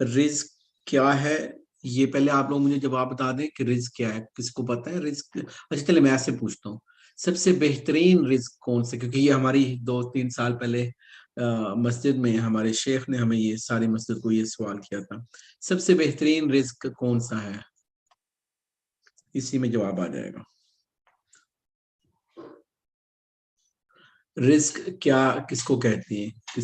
رزق کیا ہے یہ پہلے آپ لوگ مجھے جواب بتا دیں کہ رزق کیا ہے، کس کو پتا ہے رزق؟ اچھا چلے میں ایسے پوچھتا ہوں، سب سے بہترین رزق کون سے؟ کیونکہ یہ ہماری 2-3 سال پہلے مسجد میں ہمارے شیخ نے ہمیں یہ ساری مسجد کو یہ سوال کیا تھا، سب سے بہترین رزق کون سا ہے؟ اسی میں جواب آ جائے گا۔ رزق کیا کس کو کہتی ہیں؟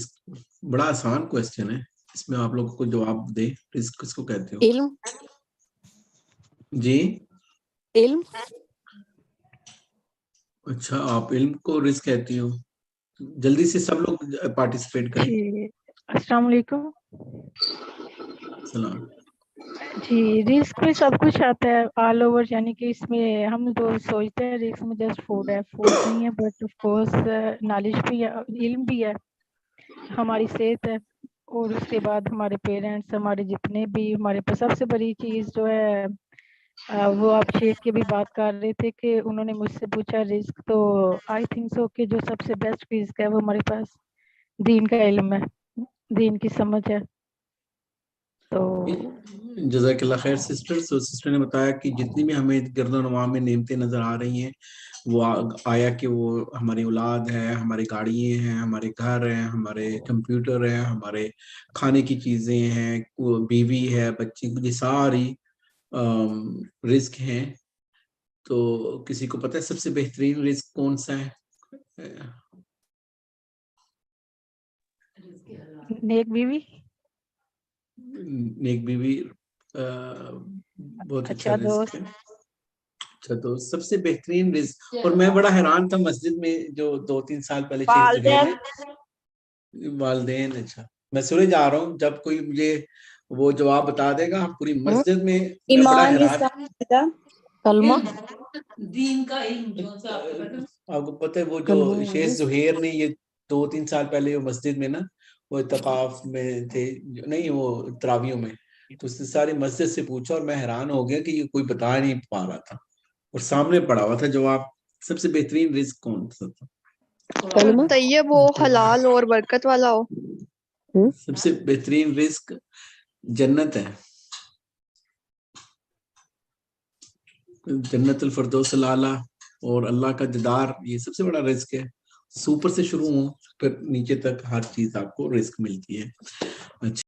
بڑا آسان کوسچن ہے، اس میں آپ لوگ کو جواب دے، رزق کس کو کہتے ہو؟ علم۔ جی علم۔ اچھا آپ علم کو رزق کہتی ہو؟ جلدی سے سب لوگ پارٹیسپیٹ کریں۔ جی السلام علیکم۔ سلام۔ جی رزق میں سب کچھ آتا ہے آل اوور، یعنی کہ اس میں ہم جو سوچتے ہیں رزق میں جسٹ فوڈ ہے، فوڈ نہیں ہے، بٹ آف کورس نالج بھی ہے، علم بھی ہے، ہماری صحت ہے، اور اس کے بعد ہمارے پیرنٹس، ہمارے جتنے بھی ہمارے پاس سب سے بڑی چیز جو ہے وہ آپ شیخ کی بھی بات کر رہے تھے کہ انہوں نے مجھ سے پوچھا رزق، تو آئی تھنک سو کہ جو سب سے بیسٹ رزق ہے وہ ہمارے پاس دین کا علم ہے، دین کی سمجھ ہے۔ تو جزاک اللہ خیر سسٹر۔ سسٹر نے بتایا کہ جتنی بھی ہمیں گرد و نواح میں نعمتیں نظر آ رہی ہیں، وہ آیا کہ وہ ہماری اولاد ہے، ہماری گاڑیاں ہیں، ہمارے گھر ہیں، ہمارے کمپیوٹر ہیں، ہمارے کھانے کی چیزیں ہیں، بیوی ہے، بچی، یہ ساری رزق ہیں۔ تو کسی کو پتہ ہے سب سے بہترین رزق کون سا ہے؟ نیک بیوی۔ نیک بیوی بہت اچھا رزق ہے۔ اچھا تو سب سے بہترین رزق، اور میں بڑا حیران تھا مسجد میں جو 2-3 سال پہلے شیخ زہیر نے والدین، اچھا میں سنے جا رہا ہوں جب کوئی مجھے وہ جواب بتا دے گا پوری مسجد میں بڑا حیران۔ کلمہ۔ دین کا علم آپ کو پتہ ہے وہ جو شیخ زہیر نے یہ 2-3 سال پہلے وہ مسجد میں نا وہ اعتکاف میں تھے، نہیں وہ تراویوں میں، تو اس نے ساری مسجد سے پوچھا اور میں حیران ہو گیا کہ یہ کوئی بتا نہیں پا رہا تھا اور سامنے پڑا ہوا تھا جواب۔ سب سے بہترین رزق کون سا تھا؟ کلمہ۔ طیب ہو، حلال اور برکت والا ہو۔ سب سے بہترین رزق جنت ہے، جنت الفردوس الاعلیٰ اور اللہ کا دیدار، یہ سب سے بڑا رزق ہے۔ اوپر سے شروع ہوں پھر نیچے تک ہر چیز آپ کو رزق ملتی ہے۔ اچھا